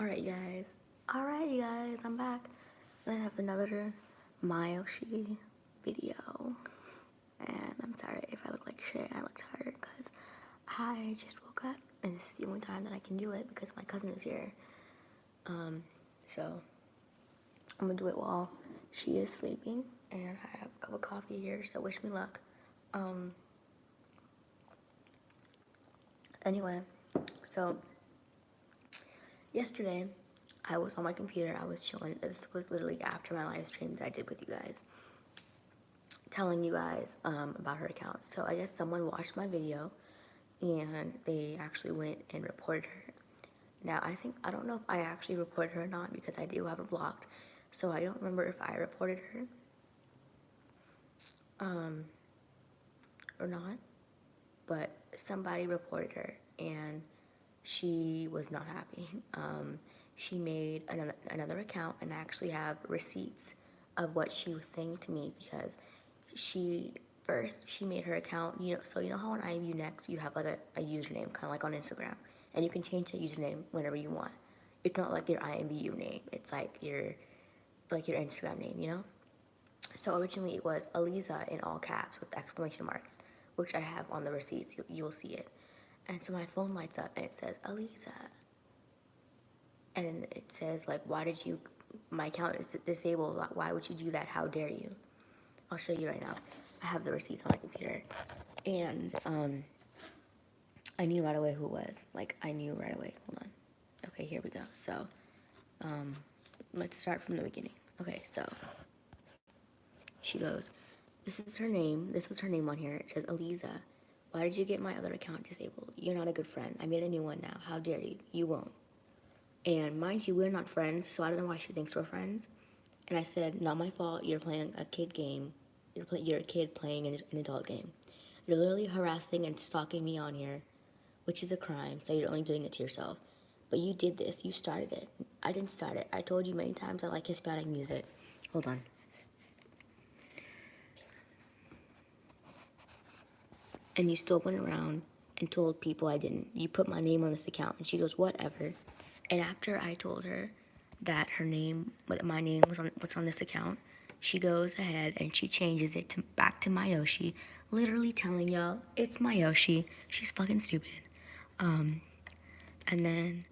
Alright, guys. Alright, you guys, I'm back. And I have another Mayoshi video. And I'm sorry if I look like shit. I look tired because I just woke up. And this is the only time that I can do it because my cousin is here. So I'm gonna do it while she is sleeping. And I have a cup of coffee here, so wish me luck. Anyway, so yesterday, I was on my computer, I was chilling. This was literally after my live stream that I did with you guys, telling you guys about her account. So I guess someone watched my video and they actually went and reported her. Now, I don't know if I actually reported her or not because I do have her blocked. So I don't remember if I reported her or not. But somebody reported her and she was not happy. She made another account, and I actually have receipts of what she was saying to me because she made her account. So you know how on imvu next you have like a username, kind of like on Instagram, and you can change the username whenever you want. It's not like your imvu name. It's like your Instagram name, you know. So originally it was Aliza in all caps with exclamation marks, which I have on the receipts. You'll see it. And so my phone lights up and it says Aliza. And it says like, why did you, my account is disabled. Why would you do that? How dare you? I'll show you right now. I have the receipts on my computer. And I knew right away who it was. Like, I knew right away. Hold on. Okay, here we go. So let's start from the beginning. Okay, so she goes, this is her name. This was her name on here. It says, Aliza, why did you get my other account disabled? You're not a good friend. I made a new one now. How dare you? You won't. And mind you, we're not friends, so I don't know why she thinks we're friends. And I said, not my fault. You're playing a kid game. You're a kid playing an adult game. You're literally harassing and stalking me on here, which is a crime, so you're only doing it to yourself. But you did this. You started it. I didn't start it. I told you many times I like Hispanic music. Hold on. And you still went around and told people I didn't. You put my name on this account. And she goes, whatever. And after I told her that my name was on this account, she goes ahead and she changes it back to Mayoshi, literally telling y'all it's Mayoshi. She's fucking stupid. And then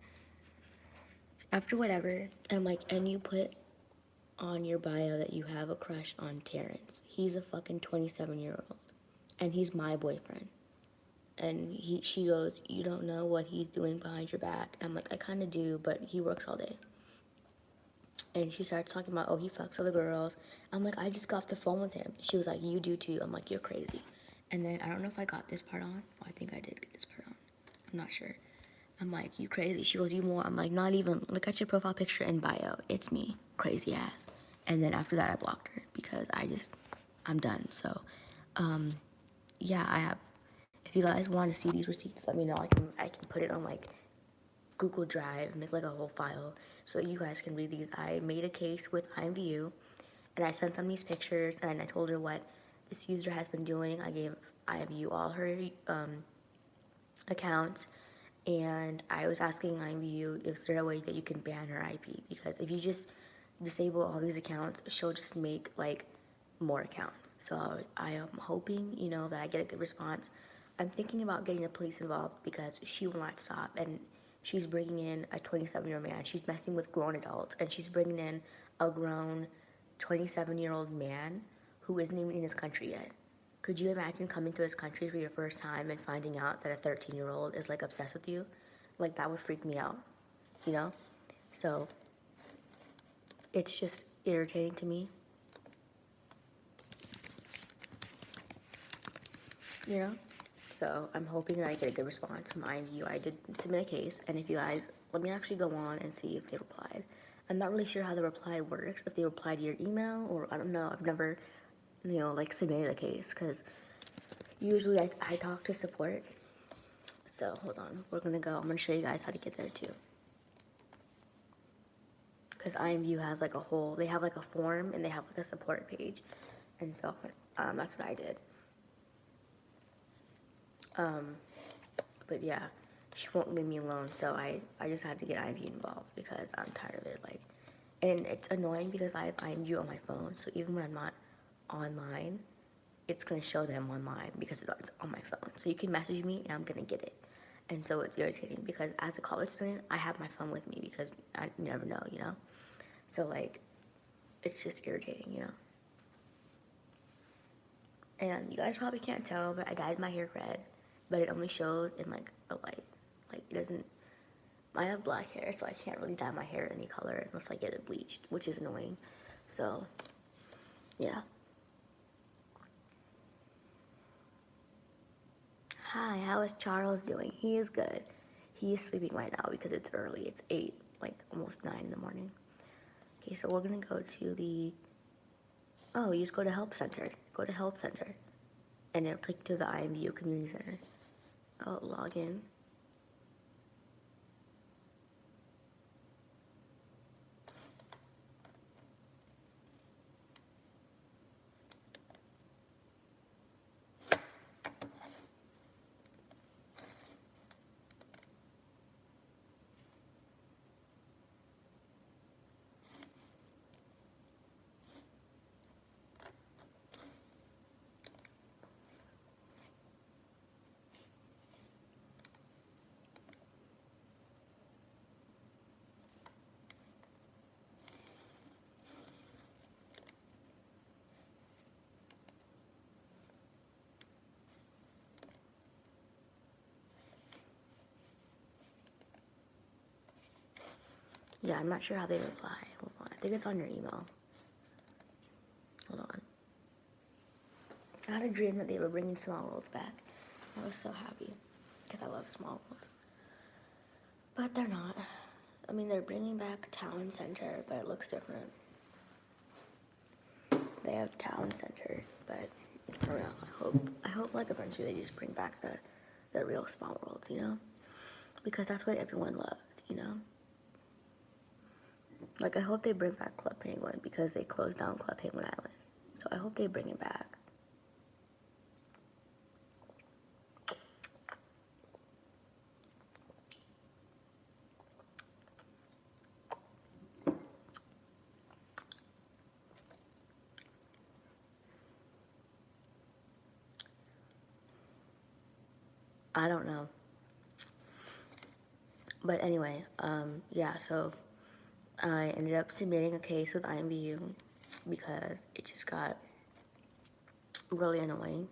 after whatever, I'm like, and you put on your bio that you have a crush on Terrence. He's a fucking 27-year-old, and he's my boyfriend. And she goes, you don't know what he's doing behind your back. I'm like, I kind of do, but he works all day. And she starts talking about, oh, he fucks other girls. I'm like, I just got off the phone with him. She was like, you do too. I'm like, you're crazy. And then I don't know if I got this part on. Oh, I think I did get this part on. I'm not sure. I'm like, you crazy. She goes, you more. I'm like, not even. Look at your profile picture and bio. It's me. Crazy ass. And then after that, I blocked her because I'm done. So, yeah, I have. If you guys want to see these receipts, let me know. I can put it on like Google Drive, make like a whole file so you guys can read these. I made a case with imvu and I sent them these pictures and I told her what this user has been doing. I gave imvu all her accounts and I was asking imvu, is there a way that you can ban her IP? Because if you just disable all these accounts, she'll just make like more accounts. So I am hoping, that I get a good response. I'm thinking about getting the police involved because she will not stop, and she's bringing in a 27-year-old man. She's messing with grown adults, and she's bringing in a grown 27-year-old man who isn't even in his country yet. Could you imagine coming to this country for your first time and finding out that a 13-year-old is like obsessed with you? Like, that would freak me out, you know? So it's just irritating to me, you know? So I'm hoping that I get a good response from imvu. I did submit a case, and if you guys, let me actually go on and see if they replied. I'm not really sure how the reply works, if they reply to your email, or I don't know. I've never, like submitted a case, because usually I talk to support. So hold on, we're gonna go. I'm gonna show you guys how to get there too. Because imvu has like they have like a form, and they have like a support page. And so that's what I did. But yeah, she won't leave me alone. So I just had to get imvu involved because I'm tired of it. Like, and it's annoying because I have imvu on my phone. So even when I'm not online, it's gonna show that I'm online because it's on my phone. So you can message me and I'm gonna get it. And so it's irritating because as a college student, I have my phone with me because I never know, you know? So like, it's just irritating, you know? And you guys probably can't tell, but I dyed my hair red, but it only shows in like a light. Like it doesn't, I have black hair, so I can't really dye my hair any color unless I get it bleached, which is annoying. So, yeah. Hi, how is Charles doing? He is good. He is sleeping right now because it's early. It's 8, like almost 9 in the morning. Okay, so we're gonna go to the, oh, you just go to Help Center. Go to Help Center. And it'll take you to the imvu Community Center. Oh, log in. Yeah, I'm not sure how they reply. Hold on. I think it's on your email. Hold on. I had a dream that they were bringing Small Worlds back. I was so happy because I love Small Worlds. But they're not. I mean, they're bringing back Town Center, but it looks different. They have Town Center, but I don't know. I hope like eventually they just bring back the real Small Worlds, you know? Because that's what everyone loved, you know? Like, I hope they bring back Club Penguin because they closed down Club Penguin Island. So I hope they bring it back. I don't know. But anyway, yeah, so I ended up submitting a case with imvu because it just got really annoying,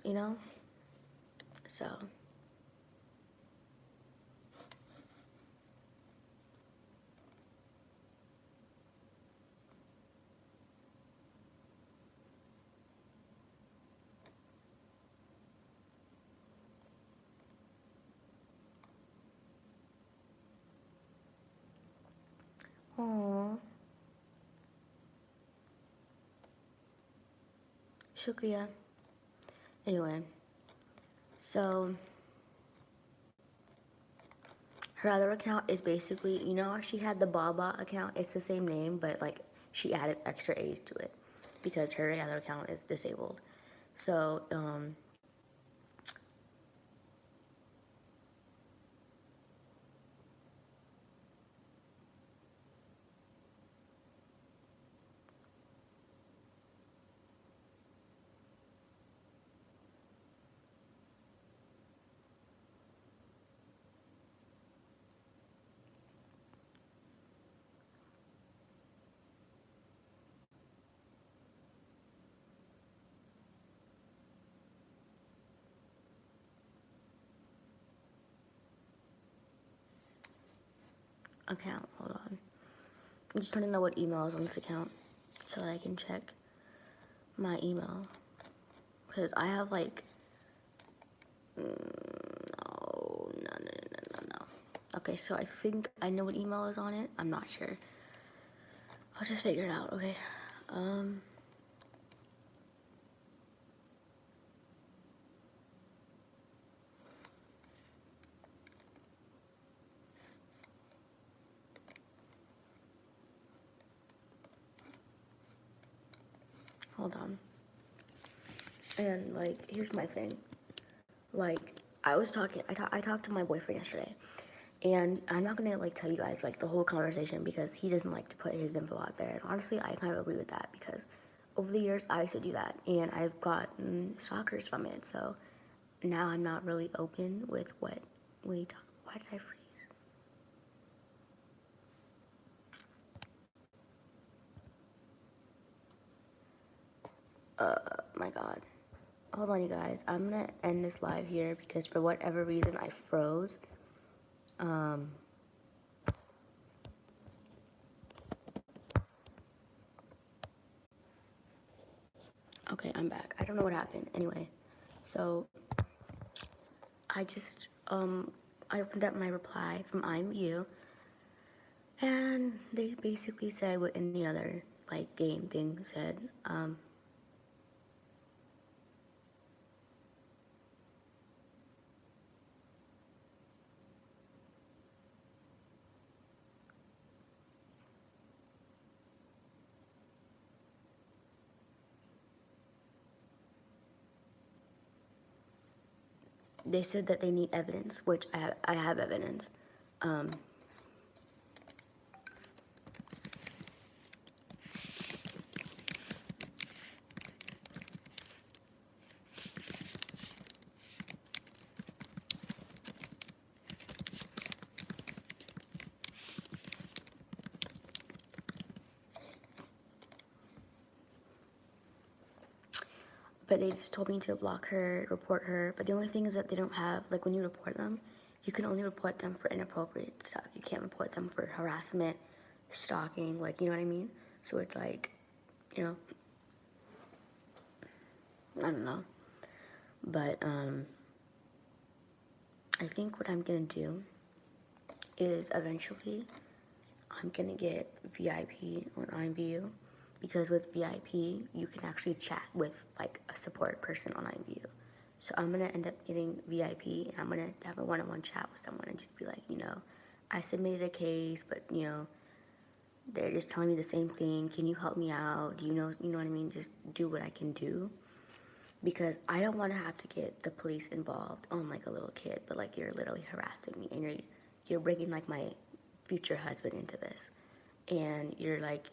you know? So, aww. Shukriya. Anyway, so her other account is basically, you know how she had the Baba account? It's the same name, but like she added extra A's to it because her other account is disabled. So, account, hold on. I'm just trying to know what email is on this account so that I can check my email. Because I have like, no. Okay, so I think I know what email is on it. I'm not sure. I'll just figure it out, okay? Hold on. And like, here's my thing. Like, I talked to my boyfriend yesterday, and I'm not gonna like tell you guys like the whole conversation because he doesn't like to put his info out there. And honestly, I kind of agree with that because over the years I used to do that, and I've gotten stalkers from it. So now I'm not really open with what we talk. Why did I freeze? My God. Hold on, you guys. I'm gonna end this live here because for whatever reason I froze. Okay, I'm back. I don't know what happened. Anyway, so I just I opened up my reply from imvu, and they basically said what any other like game thing said. They said that they need evidence, which I have evidence. But they just told me to block her, report her. But the only thing is that they don't have, like when you report them, you can only report them for inappropriate stuff. You can't report them for harassment, stalking, like, you know what I mean? So it's like, you know, I don't know. But I think what I'm gonna do is eventually I'm gonna get VIP on imvu, because with VIP you can actually chat with like a support person on imvu. So I'm gonna end up getting VIP, and I'm gonna have a one-on-one chat with someone and just be like, you know, I submitted a case, but you know, they're just telling me the same thing. Can you help me out? Do you know what I mean? Just do what I can do, because I don't want to have to get the police involved on like a little kid, but like you're literally harassing me, and you're bringing like my future husband into this, and you're like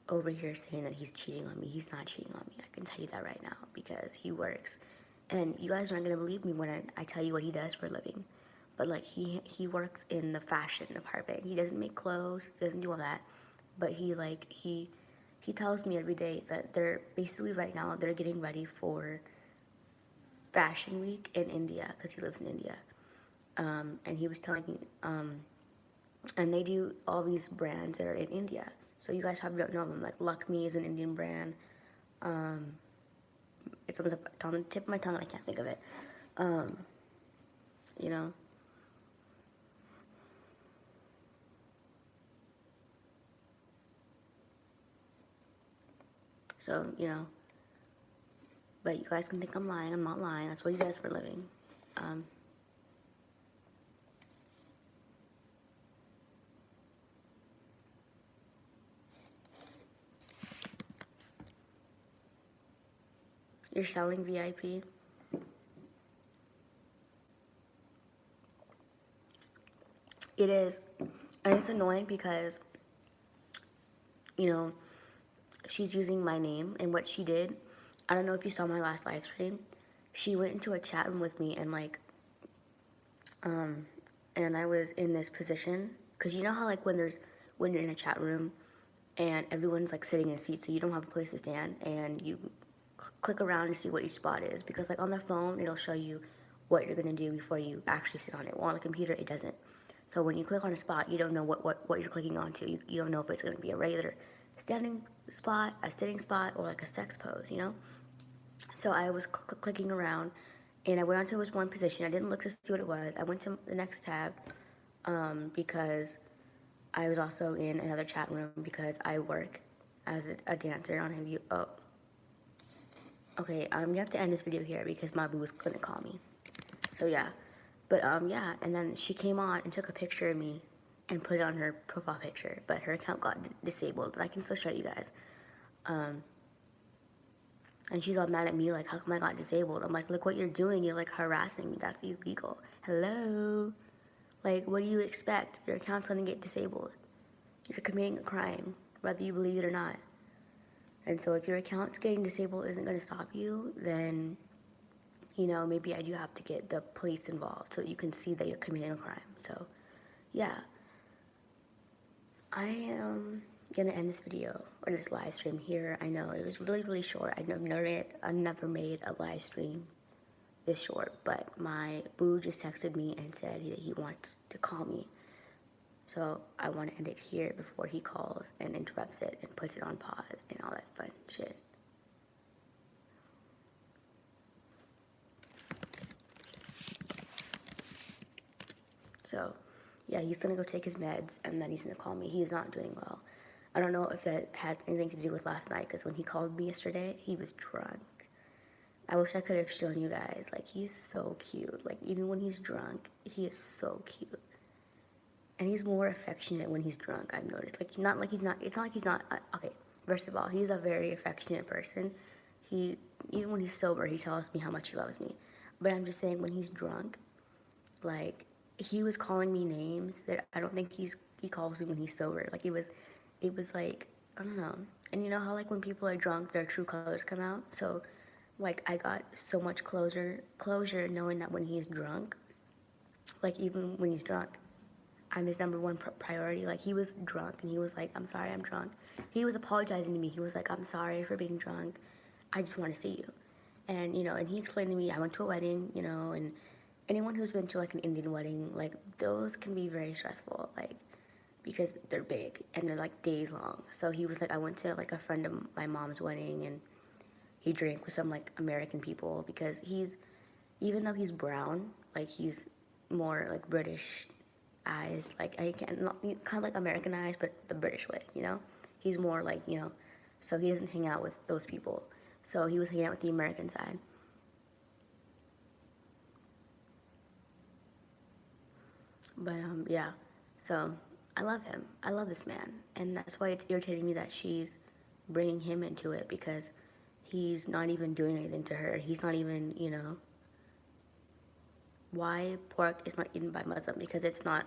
over here saying that he's cheating on me. He's not cheating on me. I can tell you that right now because he works, and you guys aren't gonna believe me when I tell you what he does for a living. But like he works in the fashion department. He doesn't make clothes. Doesn't do all that. But he tells me every day that they're basically right now they're getting ready for Fashion Week in India because he lives in India. And he was telling me, and they do all these brands that are in India. So you guys probably don't know them. Like Lakme is an Indian brand. It's on the tip of my tongue and I can't think of it. You know. So, you know. But you guys can think I'm lying. I'm not lying. That's what he does for a living. You're selling VIP. It is. And it's annoying because, you know, she's using my name, and what she did, I don't know if you saw my last live stream, she went into a chat room with me, and like, and I was in this position, because you know how like when you're in a chat room, and everyone's like sitting in a seat, so you don't have a place to stand, and you click around to see what each spot is, because like on the phone, it'll show you what you're gonna do before you actually sit on it. Well, on the computer, it doesn't. So when you click on a spot, you don't know what you're clicking onto. You don't know if it's gonna be a regular standing spot, a sitting spot, or like a sex pose, you know? So I was clicking around, and I went onto this one position. I didn't look to see what it was. I went to the next tab because I was also in another chat room because I work as a dancer on imvu. Oh, okay. I'm gonna have to end this video here because my boo is gonna call me. So yeah, but yeah. And then she came on and took a picture of me and put it on her profile picture, but her account got disabled. But I can still show you guys. And she's all mad at me, like, how come I got disabled? I'm like, look what you're doing. You're, like, harassing me. That's illegal. Hello? Like, what do you expect? Your account's gonna get disabled. You're committing a crime, whether you believe it or not. And so if your account's getting disabled isn't gonna stop you, then, you know, maybe I do have to get the police involved so that you can see that you're committing a crime. So, yeah. I am gonna end this video or this live stream here. I know it was really, really short. I never made a live stream this short, but my boo just texted me and said that he wants to call me. So I want to end it here before he calls and interrupts it and puts it on pause and all that fun shit. So, yeah, he's gonna go take his meds and then he's gonna call me. He's not doing well. I don't know if that has anything to do with last night, because when he called me yesterday, he was drunk. I wish I could have shown you guys. Like, he's so cute. Like, even when he's drunk, he is so cute. And he's more affectionate when he's drunk, I've noticed. Like, it's not like he's not, okay, first of all, he's a very affectionate person. Even when he's sober, he tells me how much he loves me. But I'm just saying, when he's drunk, like, he was calling me names that I don't think he calls me when he's sober. Like, it was like, I don't know. And you know how, like, when people are drunk, their true colors come out? So, like, I got so much closure knowing that when he's drunk, like, even when he's drunk, I'm his number one priority. Like, he was drunk, and he was like, I'm sorry, I'm drunk. He was apologizing to me. He was like, I'm sorry for being drunk. I just want to see you. And, you know, and he explained to me, I went to a wedding, you know, and anyone who's been to, like, an Indian wedding, like, those can be very stressful, like, because they're big, and they're, like, days long. So he was like, I went to, like, a friend of my mom's wedding, and he drank with some, like, American people, because even though he's brown, like, he's more, like, British eyes, like, I can't, not, kind of like American eyes, but the British way, you know? He's more, like, you know, so he doesn't hang out with those people. So he was hanging out with the American side. But, yeah, so I love him. I love this man. And that's why it's irritating me that she's bringing him into it, because he's not even doing anything to her. He's not even, you know, why pork is not eaten by Muslim? Because it's not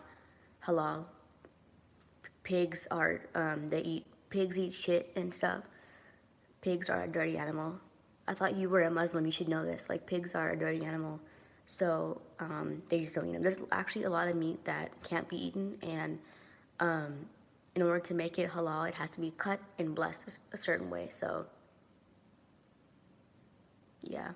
halal. Pigs eat shit and stuff. Pigs are a dirty animal. I thought you were a Muslim, you should know this. Like, pigs are a dirty animal. So, they just don't eat them. There's actually a lot of meat that can't be eaten, and in order to make it halal, it has to be cut and blessed a certain way. So, yeah.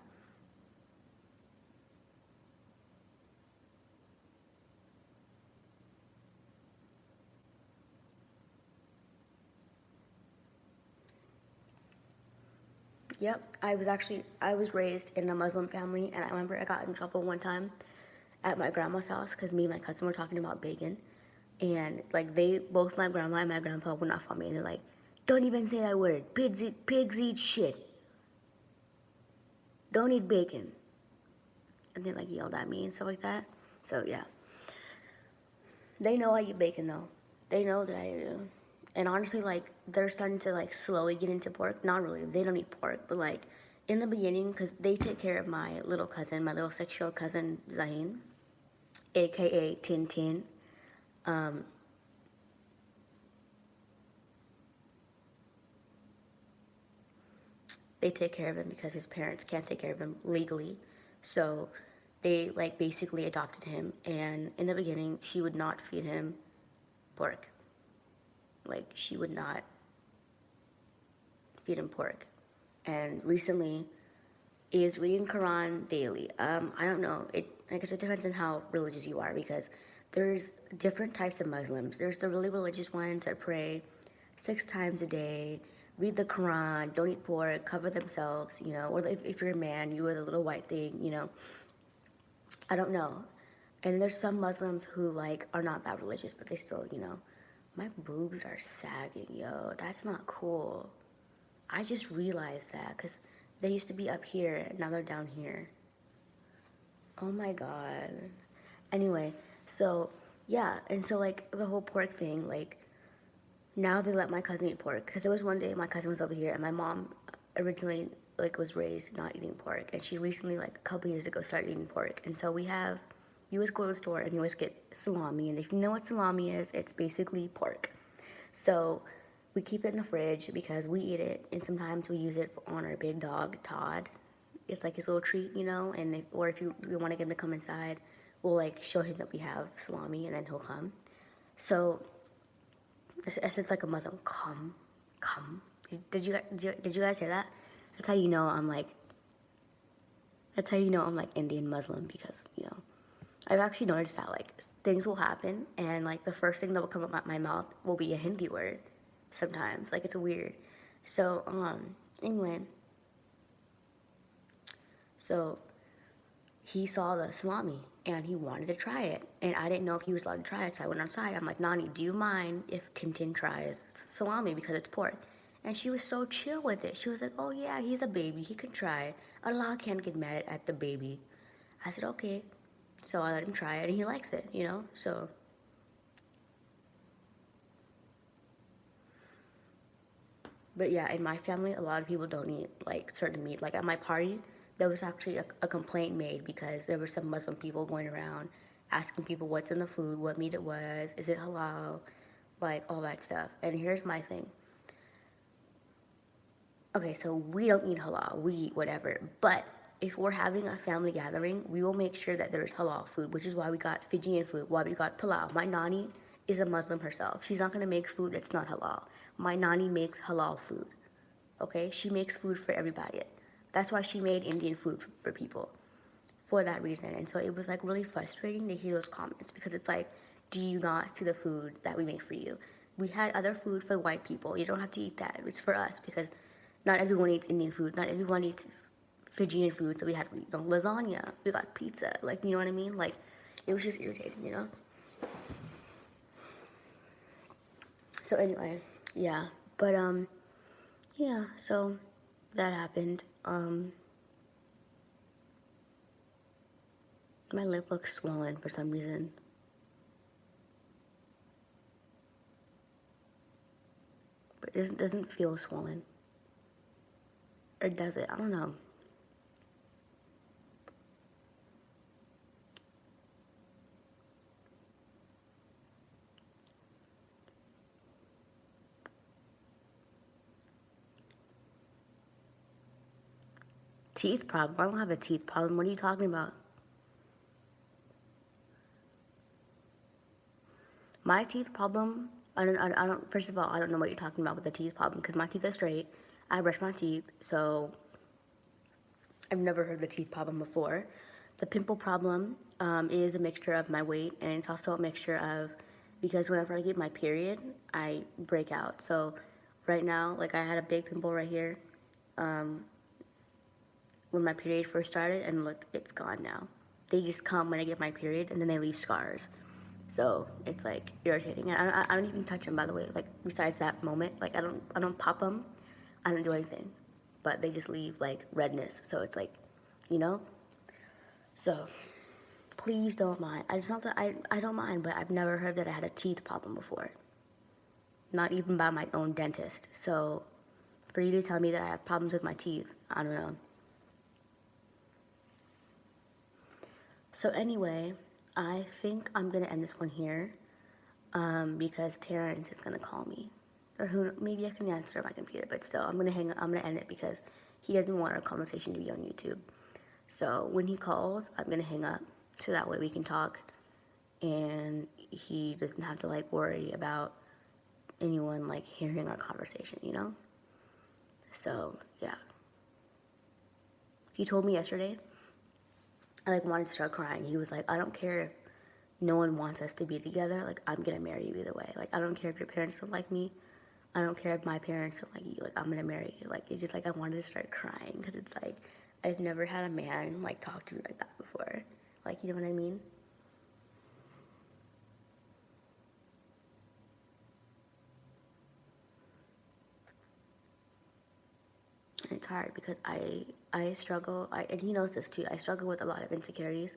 Yep, I was raised in a Muslim family, and I remember I got in trouble one time at my grandma's house because me and my cousin were talking about bacon, and like both my grandma and my grandpa would not follow me, and they're like, "Don't even say that word. Pigs eat shit. Don't eat bacon." And they like yelled at me and stuff like that. So yeah, they know I eat bacon though. They know that I do. And honestly, like, they're starting to, like, slowly get into pork. Not really. They don't eat pork. But, like, in the beginning, because they take care of my little cousin, my little 6-year-old cousin, Zahin, a.k.a. Tintin. They take care of him because his parents can't take care of him legally. So they, like, basically adopted him. And in the beginning, she would not feed him pork. Like, she would not feed him pork. And recently, is reading Quran daily. I don't know. I guess it depends on how religious you are, because there's different types of Muslims. There's the really religious ones that pray 6 times a day, read the Quran, don't eat pork, cover themselves, you know. Or if you're a man, you wear the little white thing, you know. I don't know. And there's some Muslims who, like, are not that religious, but they still, you know. My boobs are sagging, yo. That's not cool. I just realized that, because they used to be up here, and now they're down here. Oh my god. Anyway, so, yeah, and so, like, the whole pork thing, like, now they let my cousin eat pork. Because there was one day my cousin was over here, and my mom originally like was raised not eating pork, and she recently, like a couple years ago, started eating pork. And so you always go to the store and you always get salami, and if you know what salami is, it's basically pork. So we keep it in the fridge because we eat it, and sometimes we use it on our big dog Todd. It's like his little treat, and if we want to get him to come inside, we'll like show him that we have salami, and then he'll come. So it's like a Muslim, come. Did you guys hear that? That's how you know I'm like. That's how you know I'm like Indian Muslim, because I've actually noticed that like things will happen, and like the first thing that will come up my mouth will be a Hindi word. Sometimes like it's weird. So anyway, so he saw the salami and he wanted to try it, and I didn't know if he was allowed to try it, so I went outside. I'm like, Nani, do you mind if Tintin tries salami because it's pork? And she was so chill with it. She was like, oh yeah, he's a baby, he can try. Allah can't get mad at the baby. I said, okay. So I let him try it, and he likes it, so. But yeah, in my family, a lot of people don't eat like certain meat. Like at my party, there was actually a complaint made because there were some Muslim people going around asking people what's in the food, what meat it was, is it halal, like all that stuff. And here's my thing. Okay, so we don't eat halal, we eat whatever. But if we're having a family gathering, we will make sure that there's halal food, which is why we got Fijian food, why we got pilau. My nani is a Muslim herself. She's not gonna make food that's not halal. My nani makes halal food, okay? She makes food for everybody. That's why she made Indian food for people, for that reason. And so it was like really frustrating to hear those comments, because it's like, do you not see the food that we make for you? We had other food for white people. You don't have to eat that. It's for us, because not everyone eats Indian food. Not everyone eats Fijian food. So we had lasagna. We got pizza. Like, you know what I mean? Like, it was just irritating. So anyway, yeah. But yeah. So that happened. My lip looks swollen for some reason. But it doesn't feel swollen. Or does it? I don't know. Teeth problem? I don't have a teeth problem. What are you talking about? My teeth problem, first of all, I don't know what you're talking about with the teeth problem, because my teeth are straight. I brush my teeth, so I've never heard the teeth problem before. The pimple problem is a mixture of my weight, and it's also a mixture of, because whenever I get my period, I break out. So right now, like I had a big pimple right here when my period first started, and look, it's gone now. They just come when I get my period, and then they leave scars. So it's like irritating. And I don't even touch them, by the way. Like besides that moment, like I don't pop them. I don't do anything, but they just leave like redness. So it's like, you know. So please don't mind. It's not that I don't mind, but I've never heard that I had a teeth problem before. Not even by my own dentist. So for you to tell me that I have problems with my teeth, I don't know. So anyway, I think I'm gonna end this one here because Terrence is gonna call me, or maybe I can answer my computer, but still, I'm gonna end it because he doesn't want our conversation to be on YouTube. So when he calls, I'm gonna hang up so that way we can talk, and he doesn't have to like worry about anyone like hearing our conversation, So yeah, he told me yesterday. I like wanted to start crying. He was like, I don't care if no one wants us to be together. Like, I'm gonna marry you either way. Like, I don't care if your parents don't like me. I don't care if my parents don't like you. Like, I'm gonna marry you. Like, it's just like I wanted to start crying because it's like I've never had a man like talk to me like that before. Like, you know what I mean? And it's hard because I struggle. And he knows this too. I struggle with a lot of insecurities.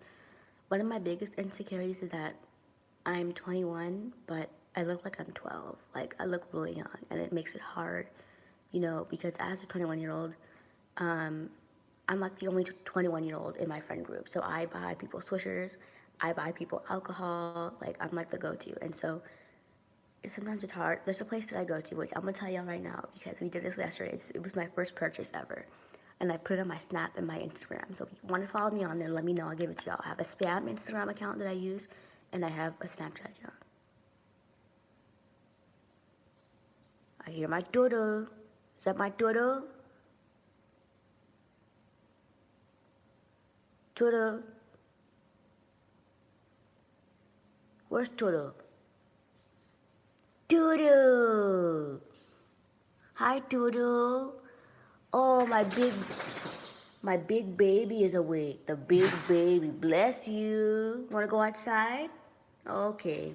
One of my biggest insecurities is that I'm 21, but I look like I'm 12. Like, I look really young, and it makes it hard, because as a 21-year-old, I'm like the only 21-year-old in my friend group. So I buy people swishers, I buy people alcohol, like I'm like the go-to. And so sometimes it's hard. There's a place that I go to, which I'm gonna tell y'all right now because we did this yesterday. It was my first purchase ever. And I put it on my Snap and my Instagram. So if you want to follow me on there, let me know. I'll give it to y'all. I have a spam Instagram account that I use, and I have a Snapchat account. I hear my dodo. Is that my dodo? Dodo. Where's Dodo? Dodo. Hi, Dodo. Oh, my big baby is awake. The big baby. Bless you. Want to go outside? Okay.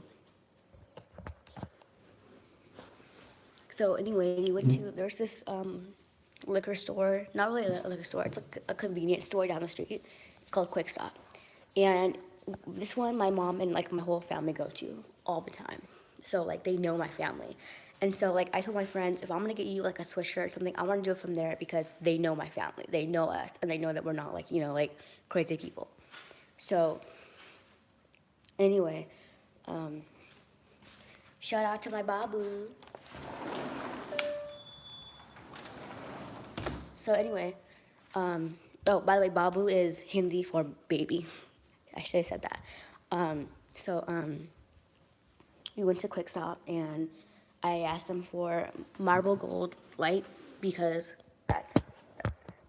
So anyway, we went to, there's this liquor store, not really a liquor store, it's like a convenience store down the street. It's called Quick Stop. And this one my mom and like my whole family go to all the time. So like they know my family. And so like I told my friends, if I'm gonna get you like a sweatshirt or something, I wanna do it from there because they know my family. They know us and they know that we're not like, you know, like crazy people. So anyway, shout out to my babu. So anyway, oh, by the way, babu is Hindi for baby. I should have said that. We went to Quick Stop and I asked them for marble gold light because I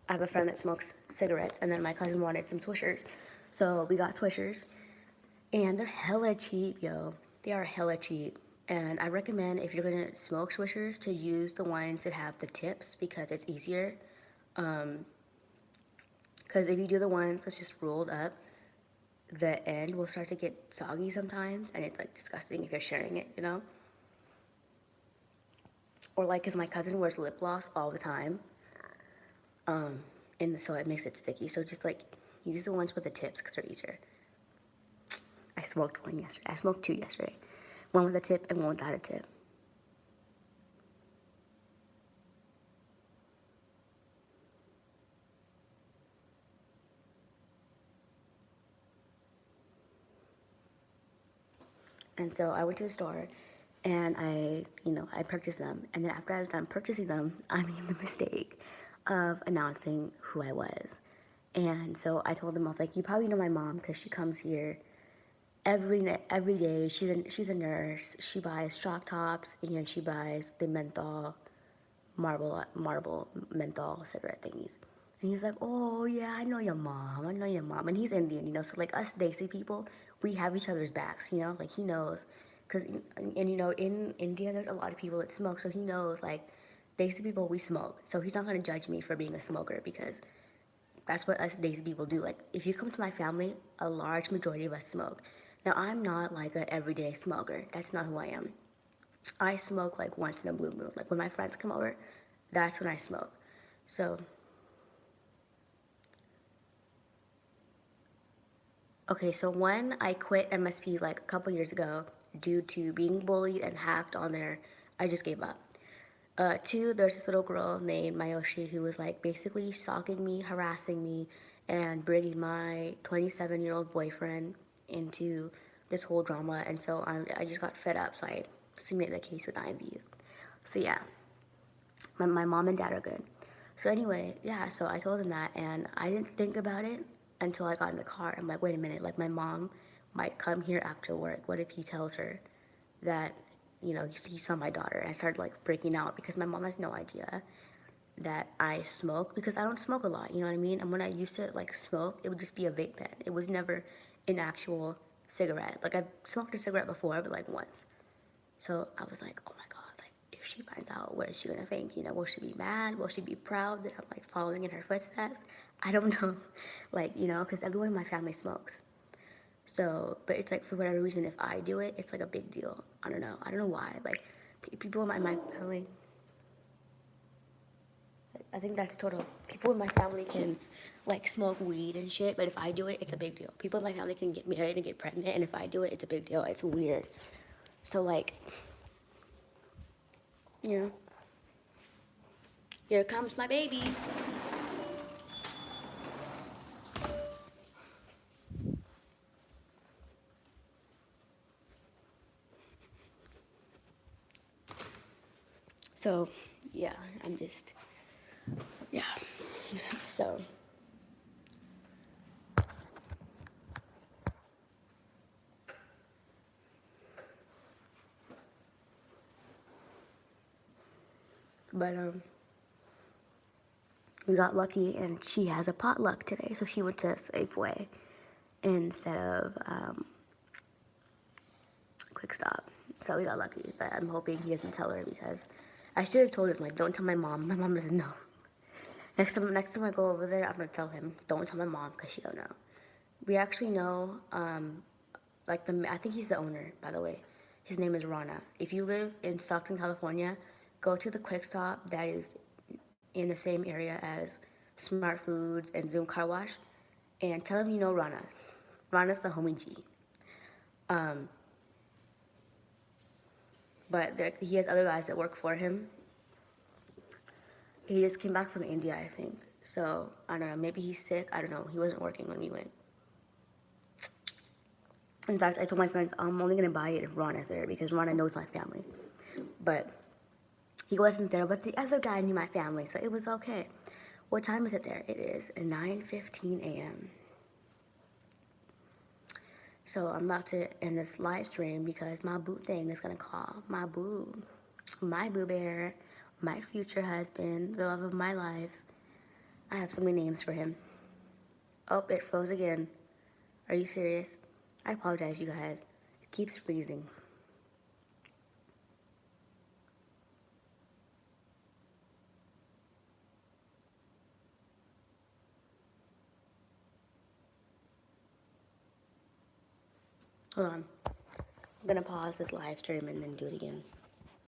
have a friend that smokes cigarettes and then my cousin wanted some Swishers. So we got Swishers and they're hella cheap, yo. They are hella cheap. And I recommend if you're gonna smoke Swishers to use the ones that have the tips because it's easier. Because if you do the ones that's just rolled up, the end will start to get soggy sometimes, and it's like disgusting if you're sharing it, you know? Or like, cause my cousin wears lip gloss all the time, and so it makes it sticky. So just like use the ones with the tips because they're easier. I smoked one yesterday. I smoked two yesterday. One with a tip and one without a tip. And so I went to the store and I purchased them. And then after I was done purchasing them, I made the mistake of announcing who I was. And so I told them, I was like, you probably know my mom because she comes here every day. She's a nurse. She buys shock tops and she buys the menthol, marble menthol cigarette thingies. And he's like, oh yeah, I know your mom. I know your mom. And he's Indian, you know. So like us Desi people, we have each other's backs, you know. Like he knows, and you know in India there's a lot of people that smoke, so he knows like Desi people we smoke. So he's not gonna judge me for being a smoker because that's what us Desi people do. Like if you come to my family, a large majority of us smoke. Now I'm not like an everyday smoker. That's not who I am. I smoke like once in a blue moon. Like when my friends come over, that's when I smoke. So okay, so one, I quit MSP like a couple years ago due to being bullied and hacked on there. I just gave up. Two, there's this little girl named Mayoshi who was like basically stalking me, harassing me, and bringing my 27-year-old boyfriend into this whole drama. And so I just got fed up, so I submitted a case with imvu. So yeah, my mom and dad are good. So anyway, yeah, so I told him that, and I didn't think about it until I got in the car. I'm like, wait a minute, like my mom might come here after work. What if he tells her that, you know, he saw my daughter? And I started like freaking out because my mom has no idea that I smoke because I don't smoke a lot, you know what I mean? And when I used to like smoke, it would just be a vape pen. It was never an actual cigarette. Like I've smoked a cigarette before, but like once. So I was like, oh my God, like if she finds out, what is she gonna think? You know, will she be mad? Will she be proud that I'm like following in her footsteps? I don't know. Like, you know, because everyone in my family smokes. So, but it's like for whatever reason, if I do it, it's like a big deal. I don't know. I don't know why. Like people in my family, I think that's total. People in my family can like smoke weed and shit, but if I do it, it's a big deal. People in my family can get married and get pregnant, and if I do it, it's a big deal. It's weird. So like, you know, here comes my baby. So, yeah, yeah. So, but, we got lucky and she has a potluck today. So she went to Safeway instead of, Quick Stop. So we got lucky, but I'm hoping he doesn't tell her because I should have told him, like, don't tell my mom. My mom doesn't know. Next time I go over there, I'm gonna tell him, don't tell my mom because she don't know. We actually know, I think he's the owner, by the way. His name is Rana. If you live in Stockton, California, go to the Quick Stop that is in the same area as Smart Foods and Zoom Car Wash, and tell him you know Rana. Rana's the homie G. But he has other guys that work for him. He just came back from India, I think. So, I don't know, maybe he's sick. I don't know. He wasn't working when we went. In fact, I told my friends, I'm only going to buy it if Ron is there because Rana knows my family. But he wasn't there, but the other guy knew my family, so it was okay. What time is it there? It is 9:15 a.m. So I'm about to end this live stream because my boo thing is going to call. My boo bear, my future husband, the love of my life. I have so many names for him. Oh, it froze again. Are you serious? I apologize, you guys. It keeps freezing. Hold on. I'm gonna pause this live stream and then do it again.